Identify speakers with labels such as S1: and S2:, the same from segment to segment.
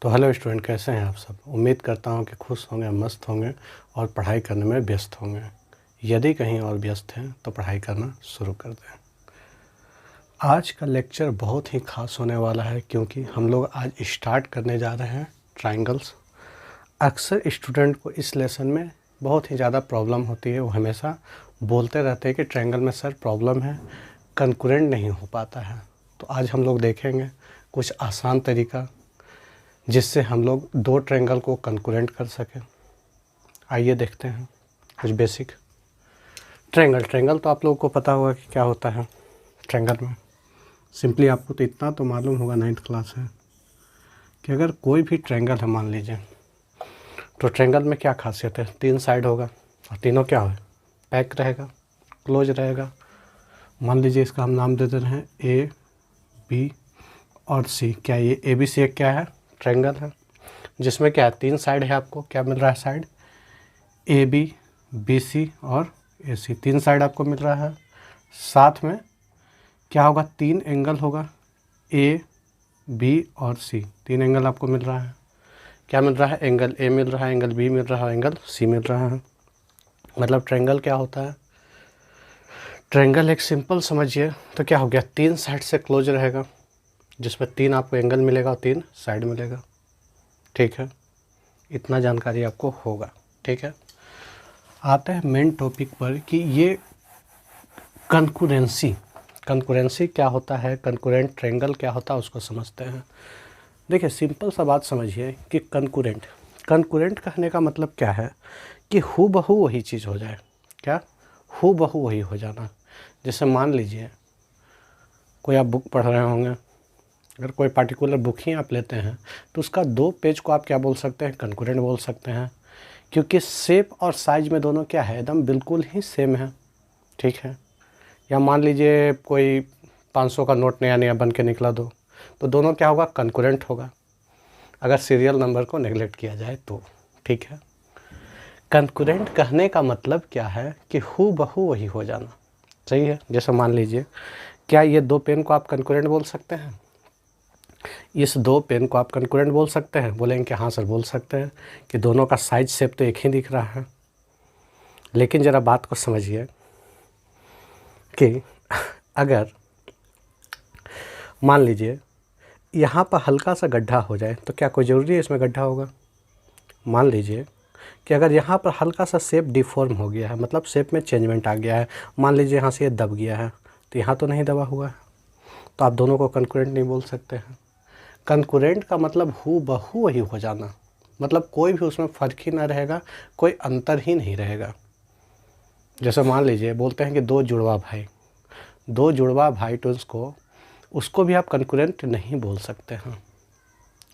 S1: तो hello student, कैसे हैं आप सब। उम्मीद करता हूं कि खुश होंगे, मस्त होंगे और पढ़ाई करने में व्यस्त होंगे। यदि कहीं और व्यस्त हैं तो पढ़ाई करना शुरू कर दें। आज का लेक्चर बहुत ही ख़ास होने वाला है क्योंकि हम लोग आज स्टार्ट करने जा रहे हैं ट्रायंगल्स। अक्सर स्टूडेंट को इस लेसन में बहुत ही ज़्यादा प्रॉब्लम होती है। वो हमेशा बोलते रहते हैं कि ट्रायंगल में सर प्रॉब्लम है, कंकरेंट नहीं हो पाता है। तो आज हम लोग देखेंगे कुछ आसान तरीका जिससे हम लोग दो ट्रायंगल को कंकरेंट कर सकें। आइए देखते हैं कुछ बेसिक। ट्रायंगल तो आप लोगों को पता होगा कि क्या होता है। ट्रायंगल में सिंपली आपको तो इतना तो मालूम होगा, 9th क्लास है, कि अगर कोई भी ट्रायंगल है मान लीजिए, तो ट्रायंगल में क्या खासियत है, 3 साइड होगा और तीनों क्या हो, पैक रहेगा, क्लोज रहेगा। मान लीजिए इसका हम नाम दे दे रहे हैं ए, बी और सी। क्या ये ए बी सी एक क्या है, ट्रायंगल है, जिसमें क्या है 3 साइड है। आपको क्या मिल रहा है, side A B, B C और ए सी, 3 साइड आपको मिल रहा है। साथ में क्या होगा, 3 एंगल होगा, ए बी और सी, 3 एंगल आपको मिल रहा है। क्या मिल रहा है, एंगल ए मिल रहा है, एंगल बी मिल रहा है, एंगल सी मिल रहा है। मतलब ट्रायंगल क्या होता है, ट्रायंगल एक सिंपल समझिए तो क्या हो गया, 3 साइड से क्लोज रहेगा, जिसमें 3 आपको एंगल मिलेगा और 3 साइड मिलेगा। ठीक है, इतना जानकारी आपको होगा। ठीक है, आते हैं मेन टॉपिक पर कि ये कंकरेंसी क्या होता है, कंकरेंट ट्रायंगल क्या होता है, उसको समझते हैं। देखिए सिंपल सा बात समझिए कि कंकरेंट कहने का मतलब क्या है कि हूबहू वही चीज़ हो जाए। क्या, हूबहू वही हो जाना। जैसे मान लीजिए कोई आप बुक पढ़ रहे होंगे, अगर कोई पार्टिकुलर बुक ही आप लेते हैं तो उसका 2 पेज को आप क्या बोल सकते हैं, कंकरेंट बोल सकते हैं, क्योंकि शेप और साइज में दोनों क्या है, एकदम बिल्कुल ही सेम है। ठीक है, या मान लीजिए कोई 500 का नोट नया नया बन के निकला दो, तो दोनों क्या होगा, कंकरेंट होगा, अगर सीरियल नंबर को नेगलेक्ट किया जाए तो। ठीक है, कंकरेंट कहने का मतलब क्या है कि हूबहू वही हो जाना। सही है, जैसे मान लीजिए क्या ये 2 पेन को आप कंकरेंट बोल सकते हैं, इस 2 पेन को आप कंकरेंट बोल सकते हैं। बोलेंगे कि हाँ सर बोल सकते हैं, कि दोनों का साइज शेप तो एक ही दिख रहा है। लेकिन ज़रा बात को समझिए कि अगर मान लीजिए यहाँ पर हल्का सा गड्ढा हो जाए तो क्या कोई ज़रूरी है इसमें गड्ढा होगा। मान लीजिए कि अगर यहाँ पर हल्का सा शेप डिफॉर्म हो गया है, मतलब शेप में चेंजमेंट आ गया है, मान लीजिए यहाँ से ये दब गया है, तो यहाँ तो नहीं दबा हुआ है, तो आप दोनों को कंकरेंट नहीं बोल सकते हैं। कंकरेंट का मतलब हूबहू वही हो जाना, मतलब कोई भी उसमें फ़र्क ही ना रहेगा, कोई अंतर ही नहीं रहेगा। जैसे मान लीजिए बोलते हैं कि 2 जुड़वा भाई ट्विंस को, उसको भी आप कंकरेंट नहीं बोल सकते हैं।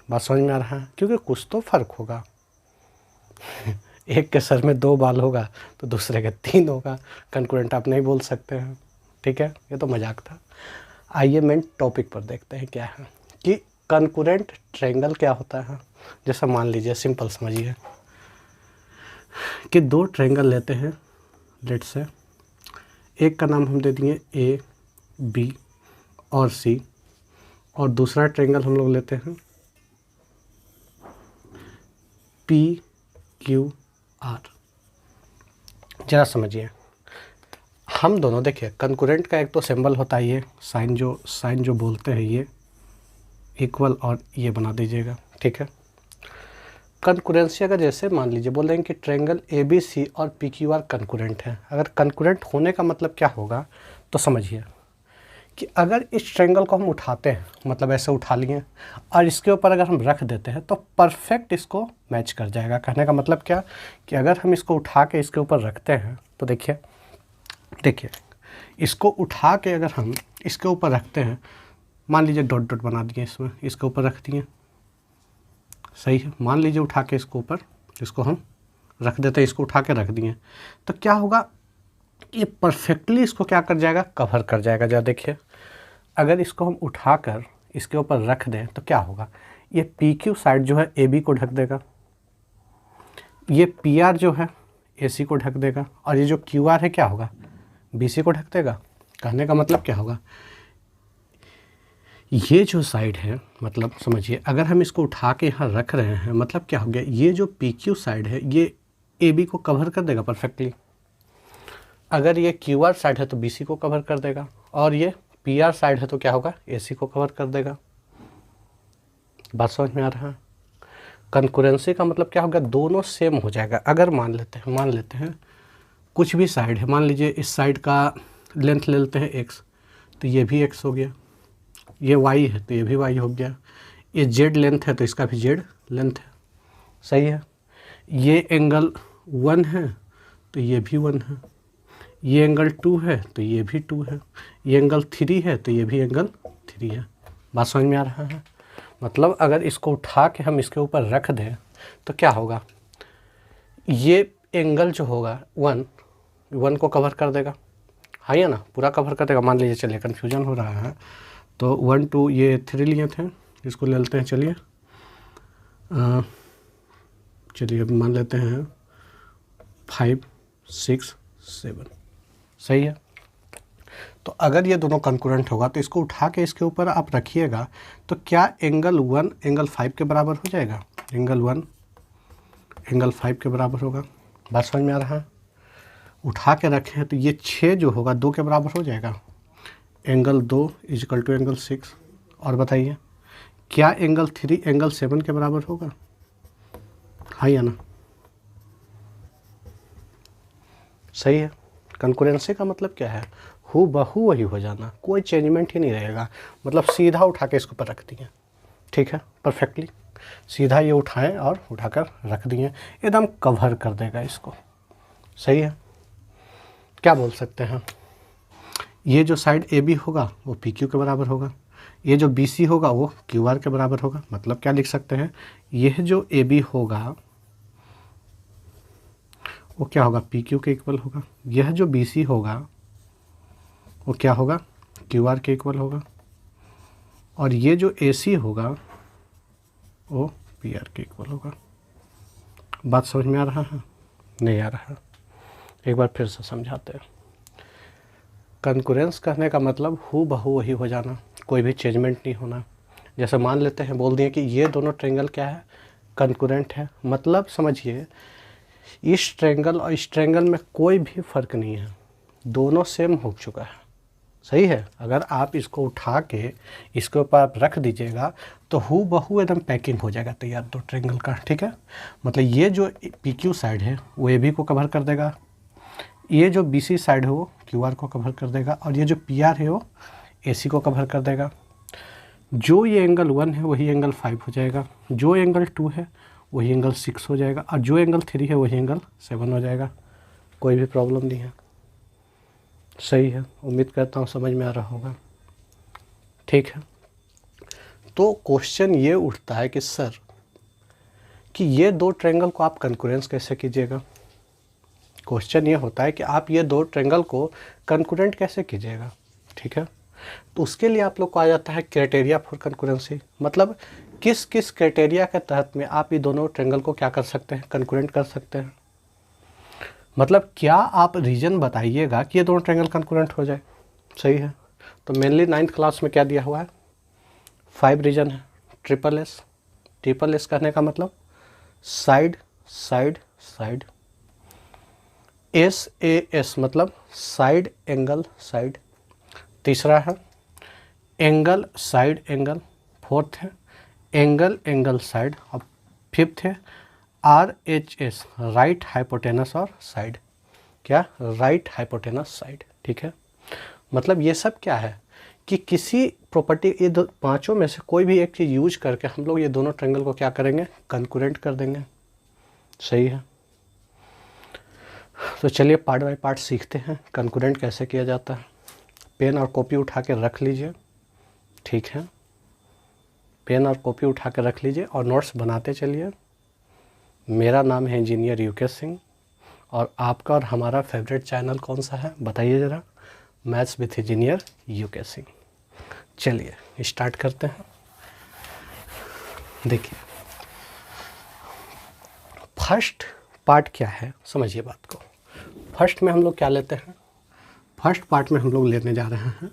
S1: बात समझ में आ रहा है, क्योंकि कुछ तो फ़र्क होगा। एक के सर में 2 बाल होगा तो दूसरे के 3 होगा, कंकरेंट आप नहीं बोल सकते हैं। ठीक है, ये तो मजाक था। आइए मेन टॉपिक पर देखते हैं क्या है कि कंकरेंट ट्रायंगल क्या होता है। जैसा मान लीजिए, सिंपल समझिए कि 2 ट्रायंगल लेते हैं, लेट से एक का नाम हम दे दिए ए बी और सी, और दूसरा ट्रायंगल हम लोग लेते हैं पी क्यू आर। जरा समझिए, हम दोनों देखिए कंकरेंट का एक तो सिंबल होता है ये साइन जो बोलते हैं, ये इक्वल और ये बना दीजिएगा। ठीक है, कंकरेंसी अगर जैसे मान लीजिए बोल रहे हैं कि ट्रायंगल ए बी सी और पी क्यू आर कंकरेंट है। अगर कंकरेंट होने का मतलब क्या होगा, तो समझिए कि अगर इस ट्रायंगल को हम उठाते हैं, मतलब ऐसे उठा लिए और इसके ऊपर अगर हम रख देते हैं तो परफेक्ट इसको मैच कर जाएगा। कहने का मतलब क्या, कि अगर हम इसको उठा के इसके ऊपर रखते हैं तो देखिए इसको उठा के अगर हम इसके ऊपर रखते हैं, मान लीजिए डॉट डॉट बना दिए इसमें, इसके ऊपर रख दिए, सही है। मान लीजिए उठा के इसको ऊपर, इसको हम रख देते हैं, इसको उठा के रख दिए, तो क्या होगा, ये परफेक्टली इसको क्या कर जाएगा, कवर कर जाएगा। जरा देखिए, अगर इसको हम उठाकर इसके ऊपर रख दें तो क्या होगा, ये पी क्यू साइड जो है ए बी को ढक देगा, ये पी आर जो है ए सी को ढक देगा, और ये जो क्यू आर है क्या होगा, बी सी को ढक देगा। कहने का मतलब क्या होगा, ये जो साइड है, मतलब समझिए अगर हम इसको उठा के यहाँ रख रहे हैं, मतलब क्या हो गया, ये जो पी क्यू साइड है ये ए बी को कवर कर देगा परफेक्टली। अगर ये क्यू आर साइड है तो बी सी को कवर कर देगा, और ये पी आर साइड है तो क्या होगा, ए सी को कवर कर देगा। बात समझ में आ रहा है? कंकरेंसी का मतलब क्या होगा, दोनों सेम हो जाएगा। अगर मान लेते हैं कुछ भी साइड है, मान लीजिए इस साइड का लेंथ ले लेते हैं x, तो ये भी x हो गया, ये y है तो ये भी y हो गया, ये z लेंथ है तो इसका भी z लेंथ है, सही है। ये एंगल 1 है तो ये भी 1 है, ये एंगल 2 है तो ये भी 2 है, ये एंगल 3 है तो ये भी एंगल 3 है। बात समझ में आ रहा है? मतलब अगर इसको उठा के हम इसके ऊपर रख दें तो क्या होगा, ये एंगल जो होगा 1 को कवर कर देगा, हाँ या ना, पूरा कवर कर देगा। मान लीजिए, चलिए कन्फ्यूजन हो रहा है तो 1 2 ये 3 लिए थे, इसको ले लेते हैं। चलिए अब मान लेते हैं 5 6 7, सही है। तो अगर ये दोनों कंकरेंट होगा तो इसको उठा के इसके ऊपर आप रखिएगा तो क्या एंगल 1 एंगल 5 के बराबर हो जाएगा, एंगल 1 एंगल 5 के बराबर होगा। बात समझ में आ रहा है? उठा के रखे हैं तो ये 6 जो होगा 2 के बराबर हो जाएगा, एंगल 2 इजकल टू एंगल 6। और बताइए क्या एंगल 3 एंगल 7 के बराबर होगा, हाँ या ना? सही है। कंकरेंसी का मतलब क्या है, हु बहू वही हो जाना, कोई चेंजमेंट ही नहीं रहेगा। मतलब सीधा उठा के इसके ऊपर रख दिए, ठीक है, परफेक्टली सीधा ये उठाएं और उठाकर रख दिए, एकदम कवर कर देगा इसको, सही है। क्या बोल सकते हैं, ये जो साइड ए बी होगा वो पी क्यू के बराबर होगा, ये जो बी सी होगा वो क्यू आर के बराबर होगा। मतलब क्या लिख सकते हैं, यह जो ए बी होगा वो क्या होगा, पी क्यू के इक्वल होगा, यह जो बी सी होगा वो क्या होगा, क्यू आर के इक्वल होगा, और ये जो ए सी होगा वो पी आर के इक्वल होगा। बात समझ में आ रहा है? नहीं आ रहा? एक बार फिर से समझाते हैं। कंकरेंस कहने का मतलब हु बहू वही हो जाना, कोई भी चेंजमेंट नहीं होना। जैसे मान लेते हैं, बोल दिए कि ये दोनों ट्रायंगल क्या है, कंकरेंट है। मतलब समझिए इस ट्रायंगल और इस ट्रायंगल में कोई भी फ़र्क नहीं है, दोनों सेम हो चुका है, सही है। अगर आप इसको उठा के इसके ऊपर आप रख दीजिएगा तो हु बहू एकदम पैकिंग हो जाएगा तैयार दो ट्रायंगल का, ठीक है। मतलब ये जो पी क्यू साइड है वो ए बी को कवर कर देगा, ये जो बी सी साइड है वो क्यू आर को कवर कर देगा, और ये जो पी आर है वो ए सी को कवर कर देगा। जो ये एंगल 1 है वही एंगल 5 हो जाएगा, जो एंगल 2 है वही एंगल 6 हो जाएगा, और जो एंगल 3 है वही एंगल 7 हो जाएगा। कोई भी प्रॉब्लम नहीं है, सही है। उम्मीद करता हूँ समझ में आ रहा होगा, ठीक है। तो क्वेश्चन ये उठता है कि सर कि ये दो ट्रायंगल को आप कंकरेंस कैसे कीजिएगा। क्वेश्चन ये होता है कि आप ये दो ट्रायंगल को कंकरेंट कैसे कीजिएगा, ठीक है। तो उसके लिए आप लोग को आ जाता है क्राइटेरिया फॉर कंकरेंसी। मतलब किस किस क्राइटेरिया के तहत में आप ये दोनों ट्रायंगल को क्या कर सकते हैं, कंकरेंट कर सकते हैं। मतलब क्या आप रीजन बताइएगा कि ये दोनों ट्रायंगल कंकरेंट हो जाए, सही है। तो मेनली 9th क्लास में क्या दिया हुआ है, 5 रीजन है। ट्रिपल एस, ट्रिपल एस कहने का मतलब side side side, S A S मतलब साइड एंगल साइड, तीसरा है एंगल साइड एंगल, फोर्थ है एंगल एंगल साइड, और फिफ्थ है R H S right hypotenuse और साइड, क्या राइट हाइपोटेनस साइड, ठीक है। मतलब ये सब क्या है कि किसी प्रॉपर्टी, ये पांचों में से कोई भी एक चीज़ यूज करके हम लोग ये दोनों ट्रायंगल को क्या करेंगे, कंकरेंट कर देंगे, सही है। तो चलिए पार्ट बाय पार्ट सीखते हैं कंकरेंट कैसे किया जाता है। पेन और कॉपी उठा के रख लीजिए, ठीक है। पेन और कॉपी उठा के रख लीजिए और नोट्स बनाते चलिए। मेरा नाम है इंजीनियर यूके सिंह, और आपका और हमारा फेवरेट चैनल कौन सा है बताइए ज़रा, maths with engineer UK Singh. चलिए स्टार्ट करते हैं। देखिए फर्स्ट पार्ट क्या है, समझिए बात को। फर्स्ट में हम लोग क्या लेते हैं, फर्स्ट पार्ट में हम लोग लेने जा रहे हैं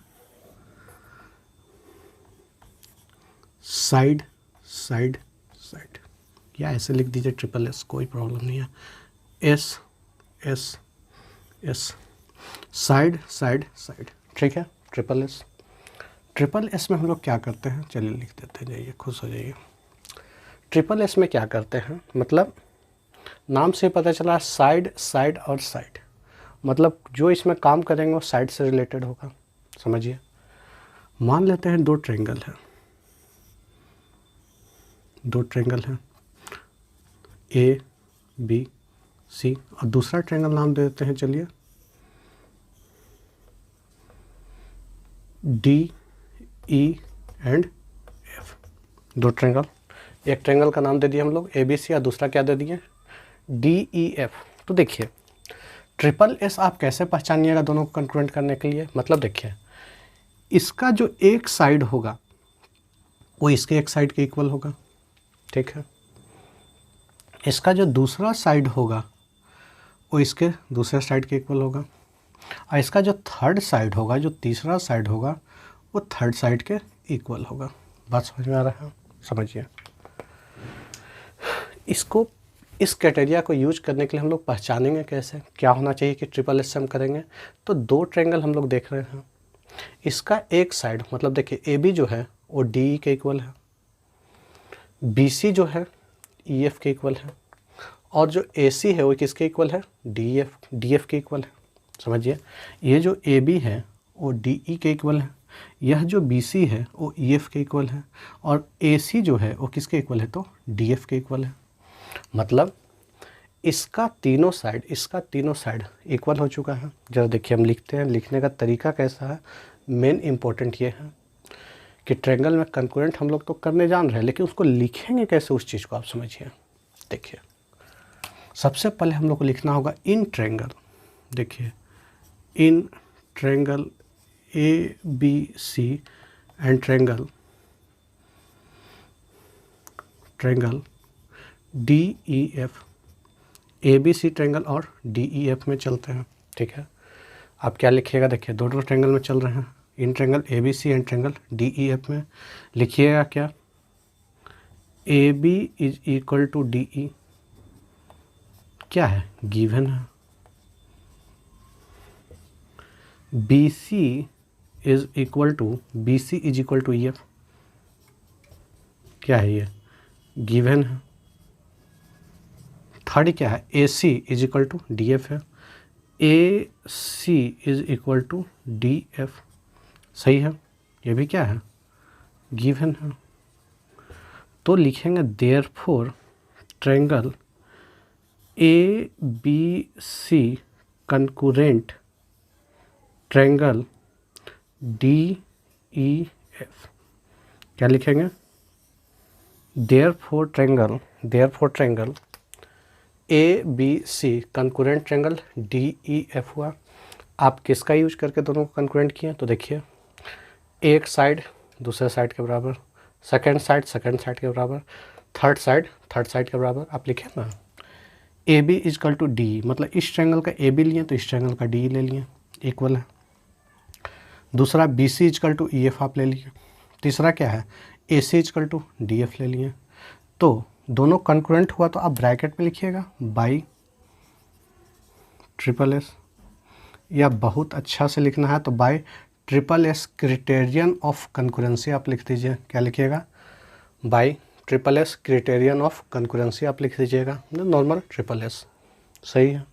S1: साइड साइड साइड, या ऐसे लिख दीजिए ट्रिपल एस, कोई प्रॉब्लम नहीं है। S S S, side side side, ठीक है, ट्रिपल एस। ट्रिपल एस में हम लोग क्या करते हैं, चलिए लिख देते हैं, जाइए खुश हो जाइए। ट्रिपल एस में क्या करते हैं, मतलब नाम से पता चला साइड साइड और साइड, मतलब जो इसमें काम करेंगे वो साइड से रिलेटेड होगा। समझिए, मान लेते हैं दो ट्रायंगल है, दो ट्रायंगल हैं ए बी सी, और दूसरा ट्रायंगल नाम दे देते हैं चलिए डी ई एंड एफ। दो ट्रायंगल, एक ट्रायंगल का नाम दे दिया हम लोग ए बी सी, और दूसरा क्या दे दिए डी ई एफ। तो देखिए ट्रिपल एस आप कैसे पहचानिएगा दोनों को कंक्रूएंट करने के लिए, मतलब देखिए इसका जो एक साइड होगा वो इसके एक साइड के इक्वल होगा, ठीक है। इसका जो दूसरा साइड होगा वो इसके दूसरे साइड के इक्वल होगा, और इसका जो थर्ड साइड होगा, जो तीसरा साइड होगा, वो थर्ड साइड के इक्वल होगा। बात समझ में आ रहा है, समझिए। इसको, इस क्राइटेरिया को यूज करने के लिए हम लोग पहचानेंगे कैसे, क्या होना चाहिए कि ट्रिपल एस से हम करेंगे। तो दो ट्रायंगल हम लोग देख रहे हैं, इसका एक साइड मतलब देखिए ए बी जो है वो डी ई के इक्वल है, बी सी जो है ई एफ के इक्वल है, और जो ए सी है वो किसके इक्वल है, डी एफ के इक्वल है। समझिए, ये जो ए बी है वो डी ई के इक्वल है, यह जो बी सी है वो ई एफ के इक्वल है, और ए सी जो है वो किसके इक्वल है, तो डी एफ के इक्वल है। मतलब इसका तीनों साइड इक्वल हो चुका है। जरा देखिए हम लिखते हैं, लिखने का तरीका कैसा है, मेन इम्पोर्टेंट ये है कि ट्रायंगल में कंकरेंट हम लोग तो करने जान रहे हैं, लेकिन उसको लिखेंगे कैसे उस चीज़ को आप समझिए। देखिए सबसे पहले हम लोग को लिखना होगा इन ट्रायंगल, देखिए in triangle A B C and triangle D E F. A B C triangle और डी ई एफ में चलते हैं, ठीक है। आप क्या लिखिएगा, देखिए दोनों ट्रायंगल में चल रहे हैं, इन triangle A B C and triangle D E F में लिखिएगा क्या, A B is equal to D E, क्या है, गिवन है। B C is equal to E F, क्या है ये, गिवन है। थर्ड क्या है, A C is equal to D F है, A C is equal to D F, सही है, ये भी क्या है, गिवन है। तो लिखेंगे therefore triangle A B C congruent triangle D E F, क्या लिखेंगे, therefore triangle A B C congruent triangle D E F हुआ। आप किसका यूज करके दोनों को कंकरेंट किए, तो देखिए एक साइड दूसरे साइड के बराबर, सेकंड साइड के बराबर, थर्ड साइड के बराबर। आप लिखे ना A B is equal to D, मतलब इस ट्रायंगल का ए बी लिए तो इस ट्रायंगल का डी ले लिए, इक्वल है। दूसरा B C is equal to E F आप ले लिए। तीसरा क्या है, A C is equal to D F ले लिए। तो दोनों कंकरेंट हुआ तो आप ब्रैकेट में लिखिएगा बाई ट्रिपल एस, या बहुत अच्छा से लिखना है तो by triple S criterion of congruency आप लिख दीजिए। क्या लिखिएगा, by triple S criterion of congruency आप लिख दीजिएगा, नॉर्मल ट्रिपल एस, सही है,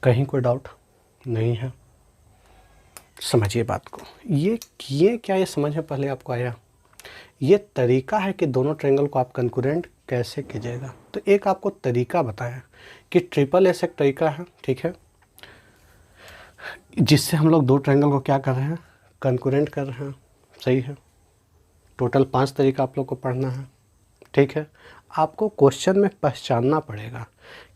S1: कहीं कोई डाउट नहीं है। समझिए बात को, ये किए क्या, ये समझ में पहले आपको आया। ये तरीका है कि दोनों ट्रायंगल को आप कंकरेंट कैसे कीजिएगा। तो एक आपको तरीका बताया कि ट्रिपल एस एक तरीका है, ठीक है, जिससे हम लोग दो ट्रायंगल को क्या कर रहे हैं, कंकरेंट कर रहे हैं, सही है। टोटल 5 तरीका आप लोग को पढ़ना है, ठीक है। आपको क्वेश्चन में पहचानना पड़ेगा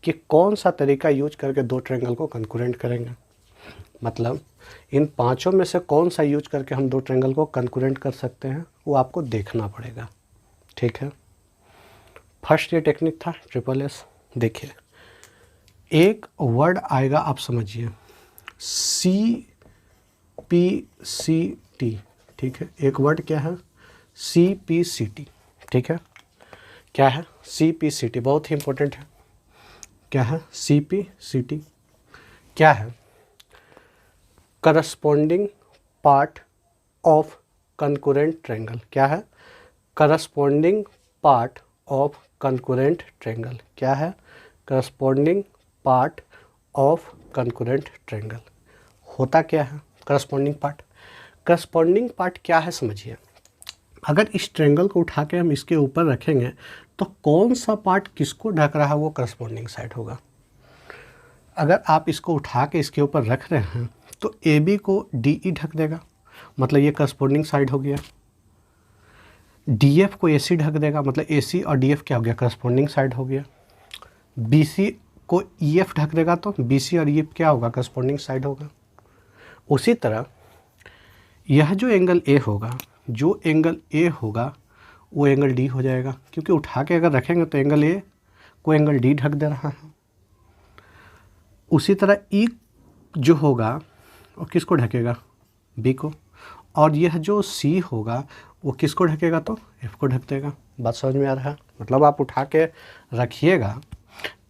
S1: कि कौन सा तरीका यूज करके दो ट्रायंगल को कंकरेंट करेंगे, मतलब इन पांचों में से कौन सा यूज करके हम दो ट्रायंगल को कंकरेंट कर सकते हैं, वो आपको देखना पड़ेगा, ठीक है। फर्स्ट ये टेक्निक था ट्रिपल एस। देखिए एक वर्ड आएगा, आप समझिए सी पी सी टी, ठीक है। एक वर्ड क्या है, CPCT, ठीक है। क्या है CPCT? बहुत ही इंपॉर्टेंट है। क्या है CPCT? क्या है? Corresponding part of congruent triangle. क्या है? Corresponding part of congruent triangle. क्या है? Corresponding part of congruent triangle. होता क्या है करस्पॉन्डिंग पार्ट? करस्पॉन्डिंग पार्ट क्या है समझिए। अगर इस ट्रायंगल को उठा के हम इसके ऊपर रखेंगे तो कौन सा पार्ट किसको ढक रहा है वो करस्पॉन्डिंग साइड होगा। अगर आप इसको उठा के इसके ऊपर रख रहे हैं तो AB को DE ढक देगा, मतलब ये करस्पॉन्डिंग साइड हो गया। DF को AC ढक देगा, मतलब AC और DF क्या हो गया? करस्पॉन्डिंग साइड हो गया। BC को EF ढक देगा तो BC और EF क्या होगा? करस्पॉन्डिंग साइड होगा। उसी तरह यह जो एंगल A होगा, जो एंगल A होगा वो एंगल D हो जाएगा, क्योंकि उठा के अगर रखेंगे तो एंगल A को एंगल D ढक दे रहा है। उसी तरह E जो होगा वो किसको ढकेगा? B को। और यह जो C होगा वो किसको ढकेगा? तो F को ढक देगा। बात समझ में आ रहा है? मतलब आप उठा के रखिएगा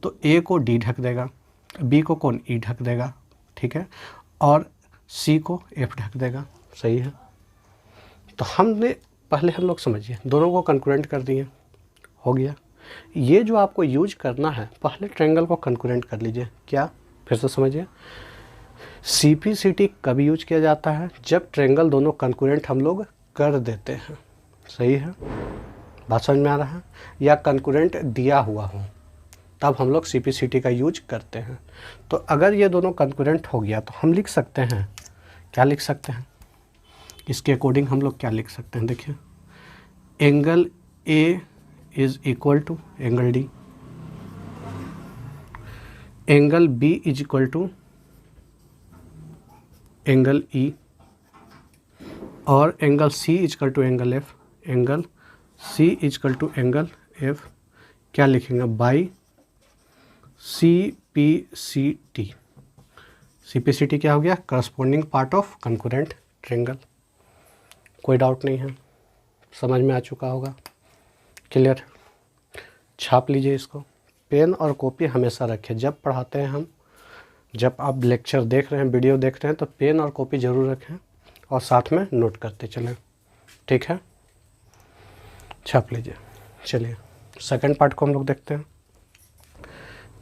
S1: तो A को D ढक देगा, B को कौन? E ढक देगा, ठीक है, और C को F ढक देगा। सही है। तो हमने पहले हम लोग समझिए दोनों को कंकरेंट कर दिए, हो गया। ये जो आपको यूज करना है, पहले ट्रायंगल को कंकरेंट कर लीजिए। क्या? फिर से समझिए। CPCT कब यूज किया जाता है? जब ट्रायंगल दोनों कंकरेंट हम लोग कर देते हैं। सही है, बात समझ में आ रहा है? या कंकरेंट दिया हुआ हो तब हम लोग CPCT का यूज करते हैं। तो अगर ये दोनों कंकरेंट हो गया तो हम लिख सकते हैं, क्या लिख सकते हैं? इसके अकॉर्डिंग हम लोग क्या लिख सकते हैं? देखिए, angle A is equal to angle D, angle B is equal to angle E, और angle C is equal to angle F, angle C is equal to angle F। क्या लिखेंगे? By CPCT। CPCT क्या हो गया? Corresponding part of congruent triangle. कोई doubt नहीं है, समझ में आ चुका होगा? क्लियर? छाप लीजिए इसको। पेन और कॉपी हमेशा रखें जब पढ़ाते हैं हम। जब आप लेक्चर देख रहे हैं, वीडियो देख रहे हैं तो पेन और कॉपी ज़रूर रखें और साथ में नोट करते चलें, ठीक है? छाप लीजिए। चलिए सेकंड पार्ट को हम लोग देखते हैं।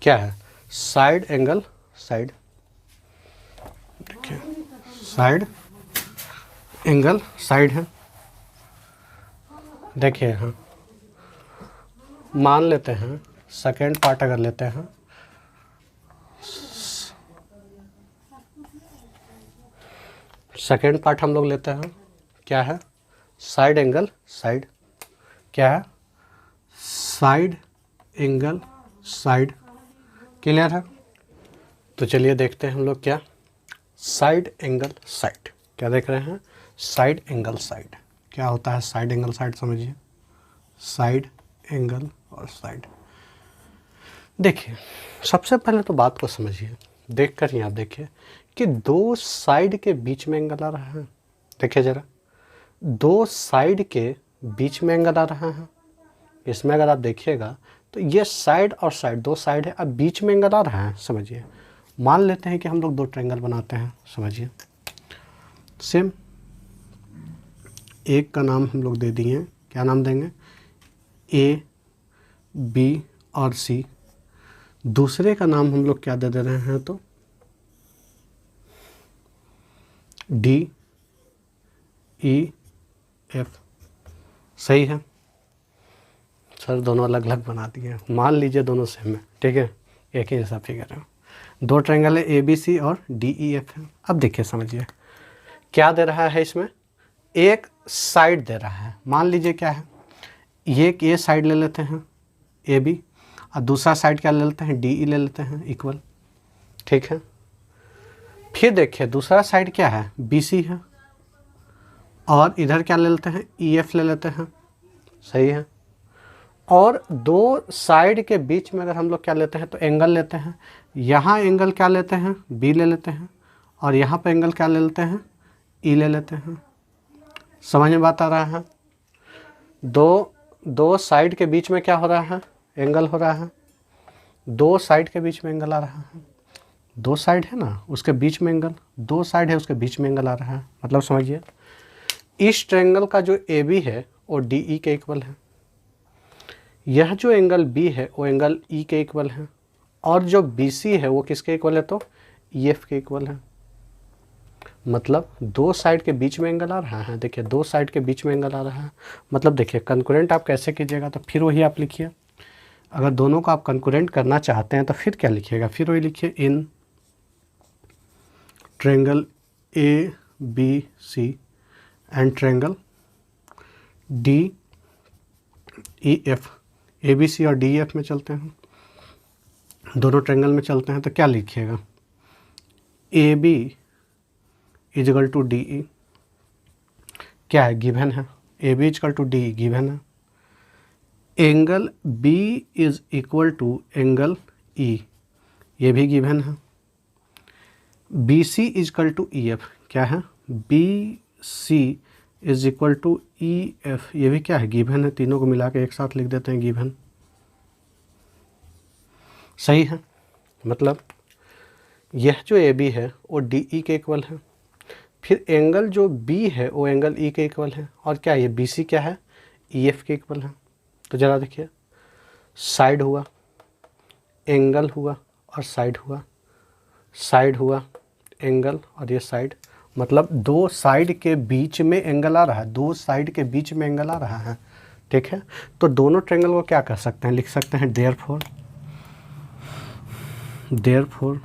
S1: क्या है? Side angle side. देखिए, साइड एंगल साइड है। देखिए, हाँ, मान लेते हैं सेकेंड पार्ट अगर लेते हैं, सेकेंड पार्ट हम लोग लेते हैं। क्या है? Side angle side. क्या है? Side angle side. क्लियर है? तो चलिए देखते हैं हम लोग क्या साइड एंगल साइड क्या देख रहे हैं। साइड एंगल साइड क्या होता है? साइड एंगल साइड समझिए। साइड एंगल और साइड, देखिए सबसे पहले तो बात को समझिए, देखकर ही आप देखिए कि दो साइड के बीच में एंगल आ रहा है। देखिए ज़रा, दो साइड के बीच में एंगल आ रहा है। इसमें अगर आप देखिएगा तो ये साइड और साइड दो साइड है, अब बीच में एंगल आ रहा है। समझिए, मान लेते हैं कि हम लोग दो ट्रायंगल बनाते हैं। समझिए, सेम एक का नाम हम लोग दे दिए, क्या नाम देंगे? A, B और C। दूसरे का नाम हम लोग क्या दे रहे हैं? तो D, E, F। सही है सर, दोनों अलग अलग बना दिए। मान लीजिए दोनों सेम है, ठीक है, एक ही जैसा फिगर है। दो ट्रायंगल है ABC और DEF है। अब देखिए समझिए क्या दे रहा है इसमें, एक साइड दे रहा है। मान लीजिए क्या है, ये एक A साइड ले लेते हैं AB, और दूसरा साइड क्या ले लेते हैं? DE ले लेते हैं इक्वल, ठीक है। फिर देखिए दूसरा साइड क्या है? BC है, और इधर क्या ले लेते हैं? EF ले लेते हैं। सही है। और दो साइड के बीच में अगर हम लोग क्या लेते हैं तो एंगल लेते हैं। यहाँ एंगल क्या लेते हैं? B ले लेते हैं, और यहाँ पे एंगल क्या ले लेते हैं? E ले लेते हैं। समझ में बात आ रहा है? दो साइड के बीच में क्या हो रहा है, एंगल हो रहा है, दो साइड के बीच में एंगल आ रहा है, दो साइड है ना उसके बीच में एंगल, दो साइड है उसके बीच में एंगल आ रहा है। मतलब समझिए इस ट्रायंगल का जो ए बी है वो डी ई के इक्वल है, यह जो एंगल बी है वो एंगल ई के इक्वल है, और जो बी सी है वो किसके इक्वल है, तो ई एफ के इक्वल है। मतलब दो साइड के बीच में एंगल आ रहा है, देखिए दो साइड के बीच में एंगल आ रहा है। मतलब देखिए कंकरेंट आप कैसे कीजिएगा, तो फिर वही आप लिखिए, अगर दोनों को आप कंकरेंट करना चाहते हैं तो फिर क्या लिखिएगा, फिर वही लिखिए, in triangle A B C and triangle D E F, A B C और डी ई एफ में चलते हैं, दोनों ट्रायंगल में चलते हैं, तो क्या लिखिएगा, A B is equal to D E, क्या है, गिवन है, A B is equal to D E given है, angle B is equal to angle E, ये भी गिवन है, B C is equal to E F, क्या है, B C is equal to E F, ये भी क्या है, गिवन है। तीनों को मिला के एक साथ लिख देते हैं, गिवन, सही है। मतलब यह जो ए बी है वो डी ई के इक्वल है, फिर एंगल जो बी है वो एंगल ई के इक्वल है, और क्या ये बी सी क्या है, ई एफ के इक्वल है। तो ज़रा देखिए, साइड हुआ, एंगल हुआ और साइड हुआ, साइड हुआ, एंगल और ये साइड, मतलब दो साइड के बीच में एंगल आ रहा है, दो साइड के बीच में एंगल आ रहा है, ठीक है। तो दोनों ट्रायंगल को क्या कर सकते हैं, लिख सकते हैं therefore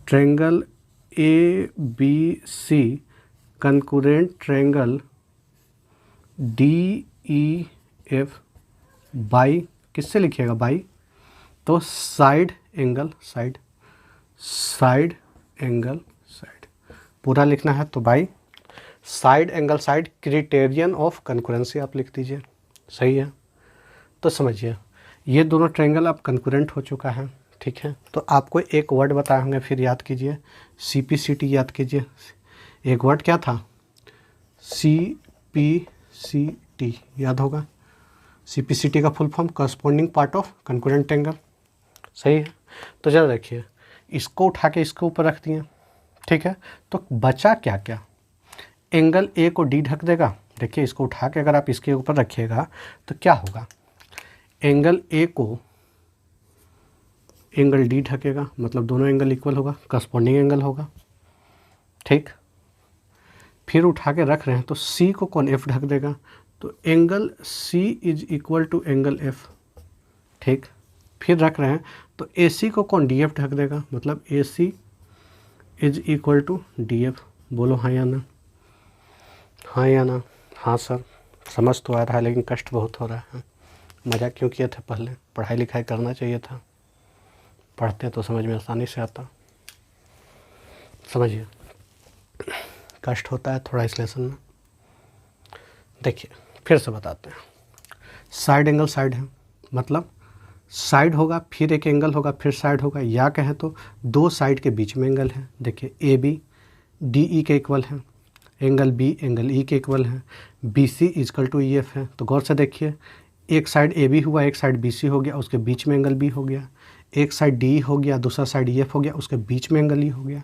S1: triangle A B C congruent triangle D E F by, किससे लिखिएगा, बाई, तो side angle side, side angle side पूरा लिखना है, तो by side angle side criterion of congruency आप लिख दीजिए, सही है। तो समझिए ये दोनों ट्रायंगल अब कंकरेंट हो चुका है, ठीक है। तो आपको एक वर्ड बताए होंगे, फिर याद कीजिए, सी पी सी टी याद कीजिए। एक वर्ड क्या था, सी पी सी टी याद होगा, सी पी सी टी का full form corresponding part of congruent angle, सही है। तो जरा देखिए, इसको उठा के इसके ऊपर रख दिए, ठीक है। तो बचा क्या क्या, एंगल ए को डी ढक देगा, देखिए इसको उठा के अगर आप इसके ऊपर रखिएगा तो क्या होगा, एंगल ए को एंगल डी ढकेगा, मतलब दोनों एंगल इक्वल होगा, करस्पॉन्डिंग एंगल होगा, ठीक। फिर उठा के रख रहे हैं तो सी को कौन, एफ ढक देगा, तो angle C is equal to angle F, ठीक। फिर रख रहे हैं तो ए सी को कौन, डी एफ ढक देगा, मतलब A C is equal to D F. बोलो हाँ या ना, हाँ या ना, हाँ सर, समझ तो आ रहा है लेकिन कष्ट बहुत हो रहा है। मज़ा क्यों किए थे, पहले पढ़ाई लिखाई करना चाहिए था, पढ़ते तो समझ में आसानी से आता। समझिए कष्ट होता है थोड़ा इस लेसन में। देखिए फिर से बताते हैं, साइड एंगल साइड है, मतलब साइड होगा फिर एक एंगल होगा फिर साइड होगा, या कहें तो दो साइड के बीच में एंगल है। देखिए ए बी डी ई के इक्वल है, एंगल बी एंगल ई के इक्वल है, B C is equal to E F है। तो गौर से देखिए, एक साइड ए बी हुआ, एक साइड बी सी हो गया, उसके बीच में एंगल बी हो गया, एक साइड डी हो गया, दूसरा साइड ई एफ हो गया, उसके बीच में एंगल ई हो गया।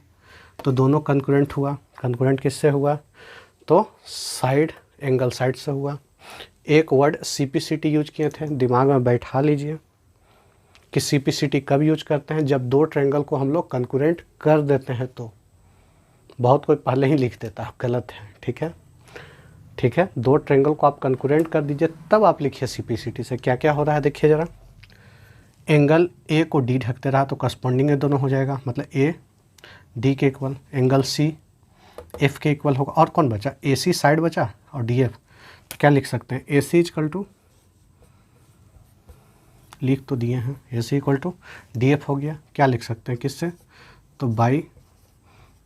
S1: तो दोनों कंकरेंट हुआ। कंकरेंट किससे हुआ, तो साइड एंगल साइड से हुआ। एक word C P C T use किए थे, दिमाग में बैठा लीजिए कि सी पी सी टी कब यूज करते हैं, जब दो ट्रायंगल को हम लोग कंकरेंट कर देते हैं। तो बहुत कोई पहले ही लिख देता है, गलत है, ठीक है, ठीक है। दो ट्रायंगल को आप कंकरेंट कर दीजिए तब आप लिखिए सी पी सी टी से। क्या क्या हो रहा है देखिए ज़रा, एंगल ए को डी ढकते रहा तो करस्पॉन्डिंग ये दोनों हो जाएगा, मतलब ए डी के इक्वल, एंगल सी एफ के इक्वल होगा। और कौन बचा, ए सी साइड बचा और डी एफ। तो क्या लिख सकते हैं, ए सी इक्वल टू, लिख तो दिए हैं, A C equal to D F हो गया। क्या लिख सकते हैं किससे, तो by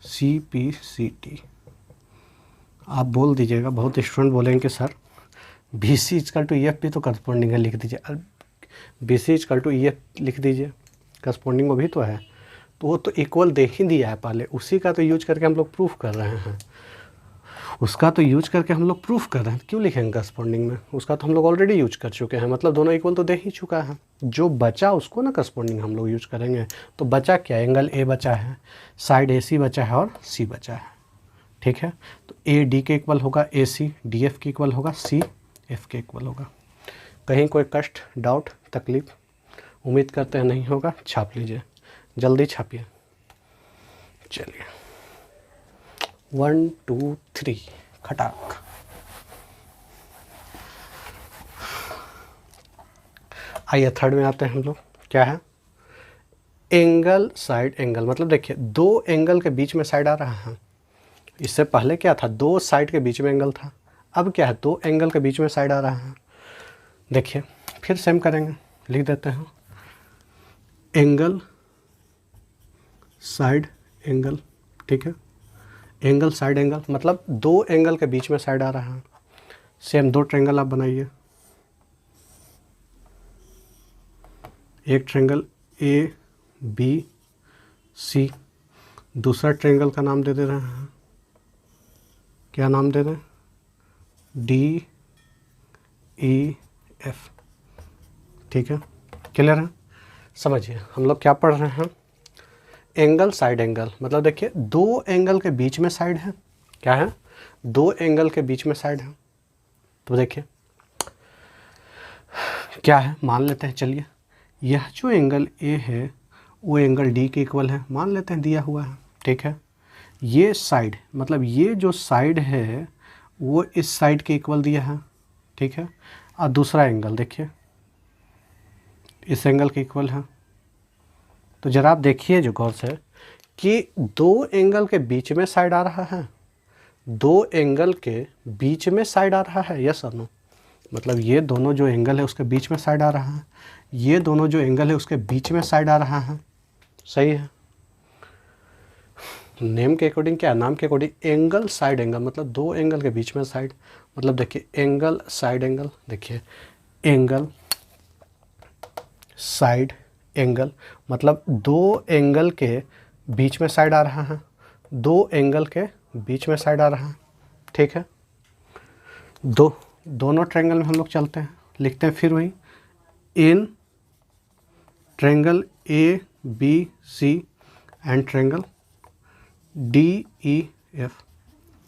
S1: C P C T. आप बोल दीजिएगा, बहुत स्टूडेंट बोलेंगे sir B C equal to E F भी तो करस्पॉन्डिंग है, लिख दीजिए। B C equal to E F लिख दीजिए, करस्पॉन्डिंग वो भी तो है, तो वो तो इक्वल दे ही दिया है पहले, उसी का तो यूज करके हम लोग प्रूफ कर रहे हैं। उसका तो यूज करके हम लोग प्रूफ कर रहे हैं, क्यों लिखेंगे करस्पॉन्डिंग में, उसका तो हम लोग ऑलरेडी यूज कर चुके हैं, मतलब दोनों इक्वल तो दे ही चुका है। जो बचा उसको ना करस्पॉन्डिंग हम लोग यूज करेंगे। तो बचा क्या, एंगल ए बचा है, साइड ए सी बचा है और सी बचा है, ठीक है। तो ए डी के इक्वल होगा, ए सी डी एफ के इक्वल होगा, सी एफ के इक्वल होगा। कहीं कोई कष्ट, डाउट, तकलीफ, उम्मीद करते हैं नहीं होगा। छाप लीजिए, जल्दी छापिए। चलिए 1 2 3 खटाक। आइए थर्ड में आते हैं हम लोग। क्या है, एंगल साइड एंगल, मतलब देखिए दो एंगल के बीच में साइड आ रहा है। इससे पहले क्या था, दो साइड के बीच में एंगल था। अब क्या है, दो एंगल के बीच में साइड आ रहा है। देखिए फिर सेम करेंगे, लिख देते हैं एंगल साइड एंगल, ठीक है। एंगल साइड एंगल मतलब दो एंगल के बीच में साइड आ रहा है। सेम दो ट्रायंगल आप बनाइए, एक ट्रायंगल ए बी सी, दूसरा ट्रायंगल का नाम दे दे रहे हैं, क्या नाम दे दें, डी ई एफ, ठीक है। क्लियर है, समझिए हम लोग क्या पढ़ रहे हैं, एंगल साइड एंगल मतलब देखिए दो एंगल के बीच में साइड है। क्या है, दो एंगल के बीच में साइड है। तो देखिए क्या है, मान लेते हैं, चलिए यह जो एंगल ए है वो एंगल डी के इक्वल है, मान लेते हैं, दिया हुआ है, ठीक है। ये साइड मतलब ये जो साइड है वो इस साइड के इक्वल दिया है, ठीक है। और दूसरा एंगल देखिए इस एंगल के इक्वल है। तो जरा आप देखिए जो गौर से कि दो एंगल के बीच में साइड आ रहा है, दो एंगल के बीच में साइड आ रहा है, यस और नो। मतलब ये दोनों जो एंगल है उसके बीच में साइड आ रहा है, ये दोनों जो एंगल है उसके बीच में साइड आ रहा है, सही है। नेम के अकॉर्डिंग क्या है, नाम के अकॉर्डिंग एंगल साइड एंगल मतलब दो एंगल के बीच में साइड। मतलब देखिए एंगल साइड एंगल, देखिए एंगल साइड एंगल मतलब दो एंगल के बीच में साइड आ रहा है, दो एंगल के बीच में साइड आ रहा है, ठीक है। दोनों ट्रायंगल में हम लोग चलते हैं, लिखते हैं फिर वही, in triangle A B C and triangle D E F,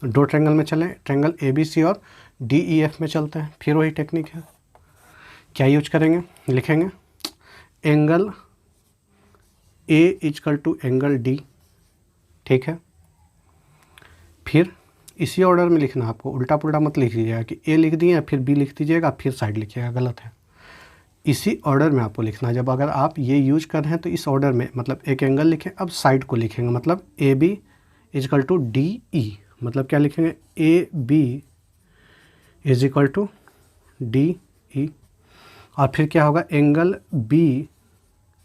S1: दो ट्रायंगल में चलें, ट्रायंगल ए बी सी और डी ई एफ में चलते हैं। फिर वही टेक्निक है, क्या यूज करेंगे, लिखेंगे angle A equal to angle D, ठीक है। फिर इसी ऑर्डर में लिखना, आपको उल्टा पुल्टा मत लिख दीजिएगा कि ए लिख दिए फिर बी लिख दीजिएगा फिर साइड लिखिएगा, गलत है। इसी ऑर्डर में आपको लिखना है। जब अगर आप ये यूज कर रहे हैं तो इस ऑर्डर में, मतलब एक एंगल लिखें, अब साइड को लिखेंगे, मतलब A B equal to D E, मतलब क्या लिखेंगे, A B is equal to D E, और फिर क्या होगा, angle B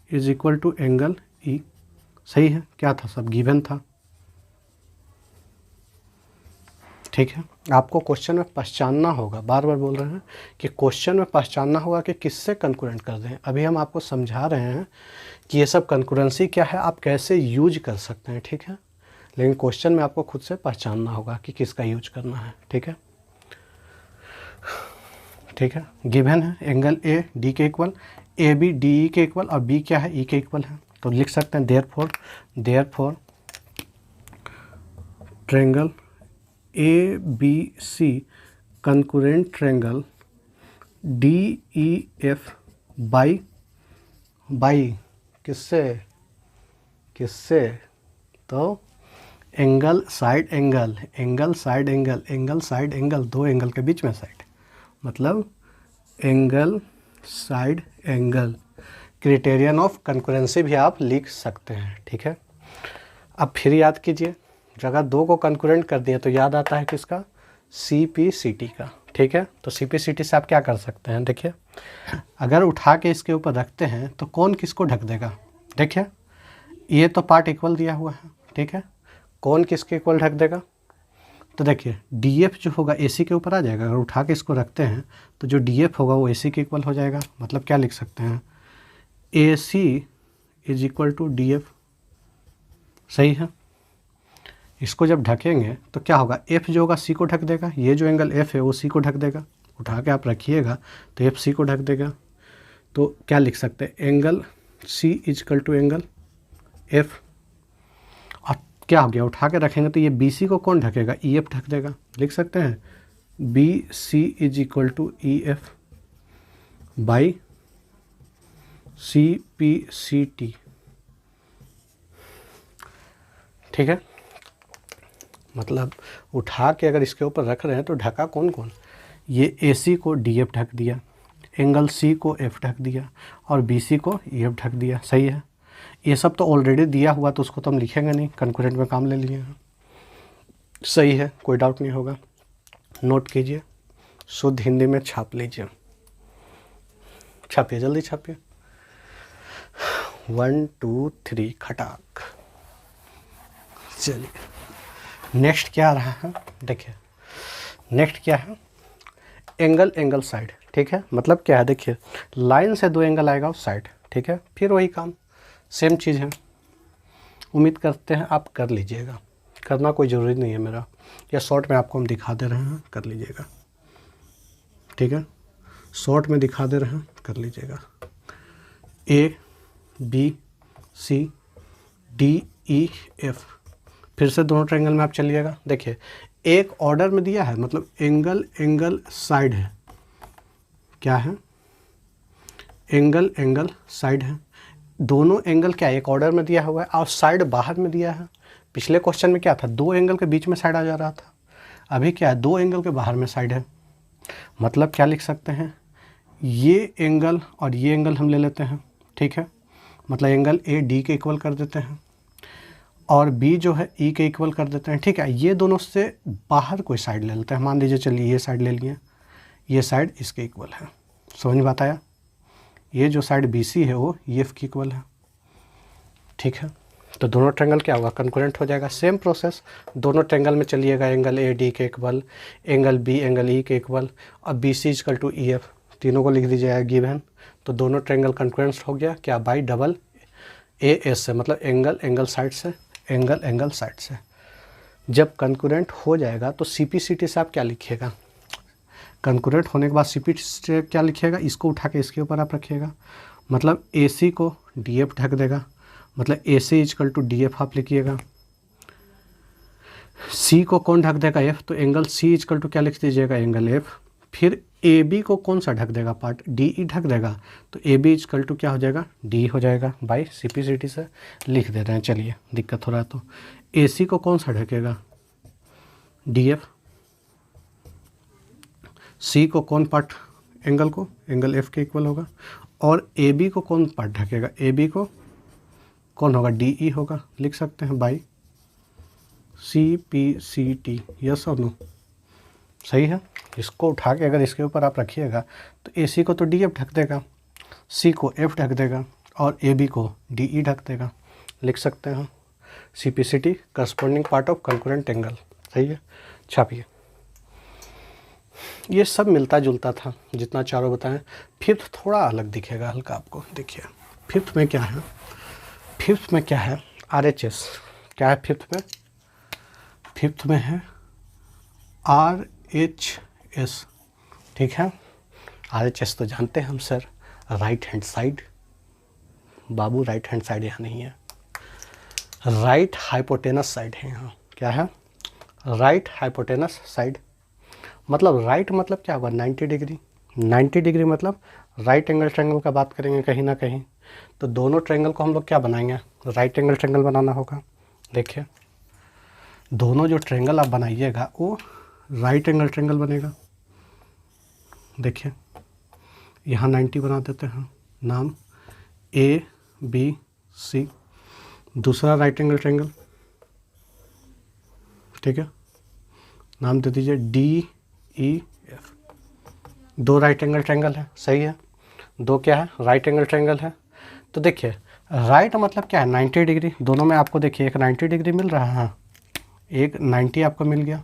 S1: is equal to angle E. सही है, क्या था, सब गिवन था, ठीक है। आपको क्वेश्चन में पहचानना होगा, बार बार बोल रहे हैं कि क्वेश्चन में पहचानना होगा कि किससे कंकरेंट कर दें। अभी हम आपको समझा रहे हैं कि ये सब कंकरेंसी क्या है, आप कैसे यूज कर सकते हैं, ठीक है। लेकिन क्वेश्चन में आपको खुद से पहचानना होगा कि किसका यूज करना है, ठीक है। ठीक है, गिवन है एंगल ए डी के equal, A B D E के इक्वल और बी क्या है, ई के इक्वल है। तो लिख सकते हैं therefore triangle A B C congruent triangle D E F by किससे, तो एंगल साइड एंगल दो एंगल के बीच में साइड, मतलब angle side angle. Criterion of congruency भी आप लिख सकते हैं, ठीक है। अब फिर याद कीजिए, जगह दो को कंकरेंट कर दिया तो याद आता है किसका, CPCT का, ठीक है। तो CPCT से आप क्या कर सकते हैं, देखिए अगर उठा के इसके ऊपर रखते हैं तो कौन किसको ढक देगा, देखिए ये तो पार्ट इक्वल दिया हुआ है, ठीक है। कौन किसके इक्वल ढक देगा, तो देखिए DF जो होगा AC के ऊपर आ जाएगा। अगर उठा के इसको रखते हैं तो जो DF होगा वो AC के इक्वल हो जाएगा। मतलब क्या लिख सकते हैं, AC is equal to DF, सही है। इसको जब ढकेंगे तो क्या होगा, एफ जो होगा सी को ढक देगा, ये जो एंगल एफ है वो सी को ढक देगा, उठा के आप रखिएगा तो एफ सी को ढक देगा। तो क्या लिख सकते हैं, angle C is equal to angle F. और क्या हो गया, उठा के रखेंगे तो ये बी सी को कौन ढकेगा, ई एफ ढक देगा। लिख सकते हैं B C is equal to E F by C P C T. ठीक है, मतलब उठा के अगर इसके ऊपर रख रहे हैं तो ढका कौन कौन, ये ए सी को डी एफ ढक दिया, एंगल सी को एफ ढक दिया और बी सी को ई एफ ढक दिया। सही है, ये सब तो ऑलरेडी दिया हुआ तो उसको तो हम लिखेंगे नहीं, कंकरेंट में काम ले लिए हैं। सही है, कोई डाउट नहीं होगा। नोट कीजिए, शुद्ध हिंदी में छाप लीजिए, छापिए, जल्दी छापिए। 1 2 3 खटाक। चलिए नेक्स्ट क्या आ रहा है, देखिए नेक्स्ट क्या है, एंगल एंगल साइड। ठीक है, मतलब क्या है, देखिए लाइन से 2 एंगल आएगा उस साइड। ठीक है, फिर वही काम, सेम चीज़ है। उम्मीद करते हैं आप कर लीजिएगा, करना कोई ज़रूरी नहीं है मेरा, या शॉर्ट में आपको हम दिखा दे रहे हैं, कर लीजिएगा। ठीक है, शॉर्ट में दिखा दे रहे हैं, कर लीजिएगा। A B C D E F, फिर से दोनों ट्रायंगल में आप चलिएगा। देखिए एक ऑर्डर में दिया है, मतलब एंगल एंगल साइड है, क्या है, एंगल एंगल साइड है। दोनों एंगल क्या एक ऑर्डर में दिया हुआ है और साइड बाहर में दिया है। पिछले क्वेश्चन में क्या था, 2 एंगल के बीच में साइड आ जा रहा था, अभी क्या है 2 एंगल के बाहर में साइड है। मतलब क्या लिख सकते हैं, ये एंगल और ये एंगल हम ले लेते हैं। ठीक है, मतलब एंगल ए डी के इक्वल कर देते हैं और बी जो है ई के इक्वल कर देते हैं। ठीक है, ये दोनों से बाहर कोई साइड ले लेते हैं, मान लीजिए चलिए ये साइड ले लिए, ये साइड इसके इक्वल है। समझ में आता है, ये जो साइड बी सी है वो ई एफ की इक्वल है। ठीक है, तो दोनों ट्रायंगल क्या होगा, कंकरेंट हो जाएगा। सेम प्रोसेस, दोनों ट्रायंगल में चलिएगा, एंगल ए डी के equal, angle B angle E के इक्वल और B C equal to E F, तीनों को लिख दीजिएगा गिवन। तो दोनों ट्रायंगल कंकरेंट हो गया क्या, बाई डबल ए एस से, मतलब एंगल एंगल साइड से, एंगल एंगल साइड से। जब कंकरेंट हो जाएगा तो सी पी सी टी से आप क्या लिखिएगा, कंकरेंट होने के बाद सी पी से क्या लिखिएगा, इसको उठा के इसके ऊपर आप रखिएगा, मतलब ए सी को डी एफ ढक देगा, मतलब A C is equal to D F आप लिखिएगा। सी को कौन ढक देगा, एफ, तो एंगल सी इजकल टू क्या लिख दीजिएगा, एंगल एफ। फिर ए बी को कौन सा ढक देगा, पार्ट डी ई ढक देगा, तो ए बी इजकल टू क्या हो जाएगा, डी हो जाएगा, by C P C T से लिख दे रहे हैं। चलिए दिक्कत हो रहा है तो ए सी को कौन सा ढकेगा, डी एफ। सी को कौन पार्ट, एंगल को, एंगल एफ के इक्वल होगा। और ए बी को कौन पार्ट ढकेगा, ए बी को कौन होगा, डी ई होगा, लिख सकते हैं by C P C T. Yes और नो, सही है। इसको उठा के अगर इसके ऊपर आप रखिएगा तो ए सी को तो डी एफ ढक देगा, सी को एफ ढक देगा और ए बी को डी ई ढक देगा। लिख सकते हैं C P C T corresponding part of congruent angle. सही है, छापिए। ये सब मिलता जुलता था जितना चारों बताएं। फिफ्थ थोड़ा अलग दिखेगा हल्का आपको, देखिए फिफ्थ में क्या है, फिफ्थ में क्या है, आर एच एस। क्या है फिफ्थ में, फिफ्थ में है आर एच एस। ठीक है, आर एच एस तो जानते हैं हम सर, राइट हैंड साइड। बाबू राइट हैंड साइड यहाँ नहीं है, राइट हाइपोटेनस साइड है यहाँ। क्या है, राइट हाइपोटेनस साइड। मतलब राइट मतलब क्या होगा, 90 डिग्री। 90 डिग्री मतलब राइट एंगल ट्रायंगल का बात करेंगे कहीं ना कहीं, तो दोनों ट्रायंगल को हम लोग क्या बनाएंगे, राइट एंगल ट्रायंगल बनाना होगा। देखिए दोनों जो ट्रायंगल आप बनाइएगा वो राइट एंगल ट्रायंगल बनेगा। देखिए यहाँ 90 बना देते हैं, नाम ए बी सी। दूसरा राइट एंगल ट्रायंगल, ठीक है, नाम दे दीजिए D E F. 2 right angle triangle है, सही है। 2 क्या है, राइट एंगल ट्रायंगल है। तो देखिए राइट मतलब क्या है, 90 डिग्री। दोनों में आपको देखिए एक 90 डिग्री मिल रहा है, एक 90 आपको मिल गया।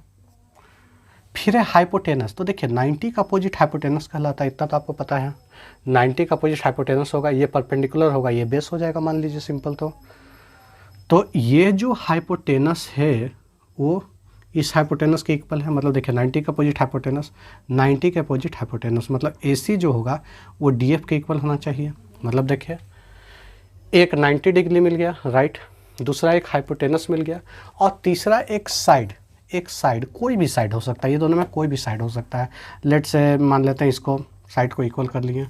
S1: फिर है हाइपोटेनस। तो देखिए 90 का अपोजिट हाइपोटेनस कहलाता है, इतना तो आपको पता है। 90 का अपोजिट हाइपोटेनस होगा, ये परपेंडिकुलर होगा, ये बेस हो जाएगा मान लीजिए, सिंपल। तो ये जो हाइपोटेनस है वो इस हाइपोटेनस के इक्वल है, मतलब देखिए 90 का अपोजिट हाइपोटेनस, 90 के अपोजिट हाइपोटेनस, मतलब AC जो होगा वो DF के इक्वल होना चाहिए। मतलब देखिए एक 90 डिग्री मिल गया, राइट, दूसरा एक हाइपोटेनस मिल गया, और तीसरा एक साइड कोई भी साइड हो सकता है, ये दोनों में कोई भी साइड हो सकता है। लेट्स से मान लेते हैं इसको साइड को इक्वल कर लिए,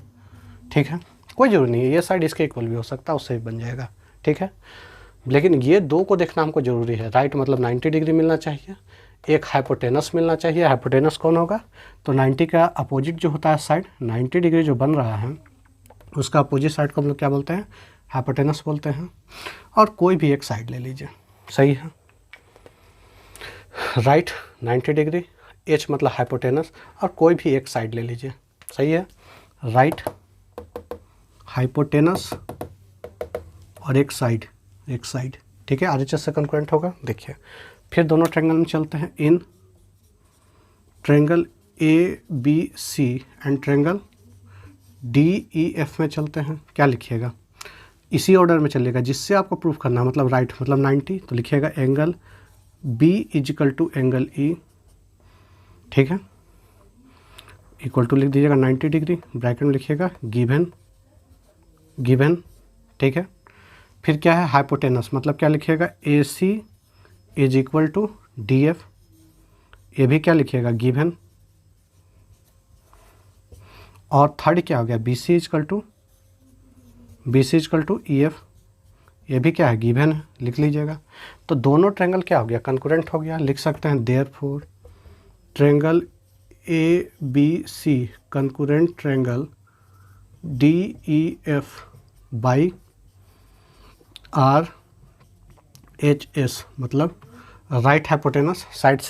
S1: ठीक है, कोई जरूरी नहीं है, ये साइड इसके इक्वल भी हो सकता है, उससे भी बन जाएगा, ठीक है। लेकिन ये दो को देखना हमको ज़रूरी है, राइट मतलब 90 डिग्री मिलना चाहिए, एक हाइपोटेनस मिलना चाहिए। हाइपोटेनस कौन होगा, तो 90 का अपोजिट जो होता है साइड, 90 डिग्री जो बन रहा है उसका अपोजिट साइड को हम लोग क्या बोलते हैं, हाइपोटेनस बोलते हैं। और कोई भी एक साइड ले लीजिए, सही है, राइट 90 डिग्री, H मतलब हाइपोटेनस, और कोई भी एक साइड ले लीजिए, सही है, राइट हाइपोटेनस और एक साइड, ठीक है, RHS से कंकरेंट होगा। देखिए फिर दोनों ट्रायंगल में चलते हैं, इन triangle ABC and triangle DEF में चलते हैं। क्या लिखिएगा, इसी ऑर्डर में चलेगा जिससे आपको प्रूफ करना है, मतलब राइट मतलब 90, तो लिखिएगा angle B is equal to angle E, ठीक है, इक्वल टू लिख दीजिएगा 90 डिग्री, ब्रैकेट में लिखिएगा गिवन, ठीक है। फिर क्या है हाइपोटेनस, मतलब क्या लिखिएगा AC is equal to DF, ये भी क्या लिखिएगा गिवन। और थर्ड क्या हो गया BC इजकल टू EF, ये भी क्या है गिवन है, लिख लीजिएगा। तो दोनों ट्रायंगल क्या हो गया कंकरेंट हो गया, लिख सकते हैं therefore triangle ABC concurrent triangle DEF by RHS, मतलब राइट हाइपोटेनस साइड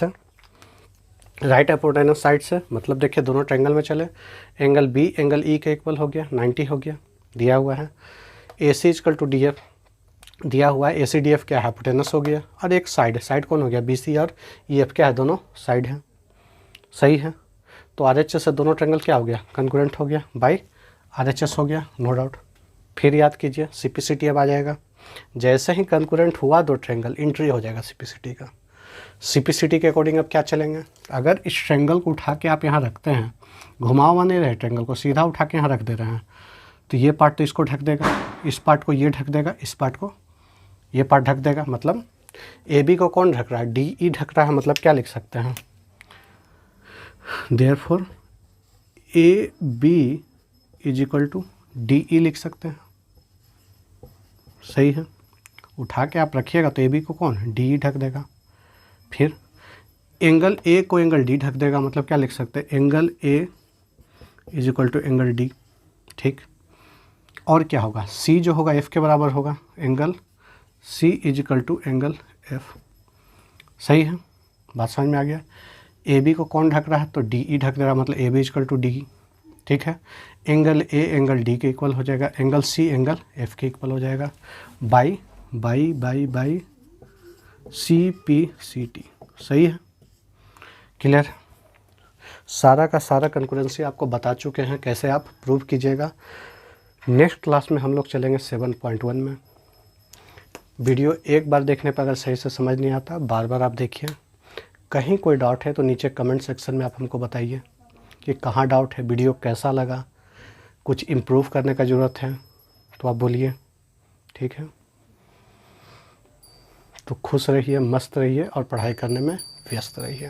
S1: से, मतलब देखिए दोनों ट्रायंगल में चले, एंगल B एंगल E के इक्वल हो गया, 90 हो गया, दिया हुआ है। AC इजकल टू DF दिया हुआ है, AC DF क्या हाइपोटेनस हो गया, और एक साइड कौन हो गया BC, और EF क्या है, दोनों साइड है, सही है। तो RHS से दोनों ट्रायंगल क्या हो गया कंकरेंट हो गया, बाई RHS हो गया, नो डाउट। फिर याद कीजिए CPCT अब आ जाएगा, जैसे ही कंकरेंट हुआ दो ट्रायंगल, एंट्री हो जाएगा CPCT का। CPCT के अकॉर्डिंग अब क्या चलेंगे, अगर इस ट्रायंगल को उठा के आप यहाँ रखते हैं, घुमावा नहीं रहे ट्रायंगल को, सीधा उठा के यहाँ रख दे रहे हैं, तो ये पार्ट तो इसको ढक देगा, इस पार्ट को ये ढक देगा, इस पार्ट को ये पार्ट ढक देगा, मतलब AB को कौन ढक रहा है, DE ढक रहा है, मतलब क्या लिख सकते हैं therefore AB is equal to DE लिख सकते हैं, सही है। उठा के आप रखिएगा तो AB को कौन DE ढक देगा। फिर एंगल A को एंगल D ढक देगा, मतलब क्या लिख सकते हैं angle A is equal to angle D, ठीक। और क्या होगा C जो होगा F के बराबर होगा, angle C is equal to angle F, सही है, बात समझ में आ गया। AB को कौन ढक रहा है, तो DE ढक दे रहा, मतलब AB is equal to DE, ठीक है। एंगल A एंगल D के इक्वल हो जाएगा, एंगल C एंगल F के इक्वल हो जाएगा, बाई CPCT, सही है, क्लियर। सारा का सारा कंकरेंसी आपको बता चुके हैं, कैसे आप प्रूव कीजिएगा। नेक्स्ट क्लास में हम लोग चलेंगे 7.1 में। वीडियो एक बार देखने पर अगर सही से समझ नहीं आता, बार बार आप देखिए। कहीं कोई डाउट है तो नीचे कमेंट सेक्शन में आप हमको बताइए कि कहाँ डाउट है, वीडियो कैसा लगा, कुछ इम्प्रूव करने का ज़रूरत है तो आप बोलिए, ठीक है। तो खुश रहिए, मस्त रहिए और पढ़ाई करने में व्यस्त रहिए।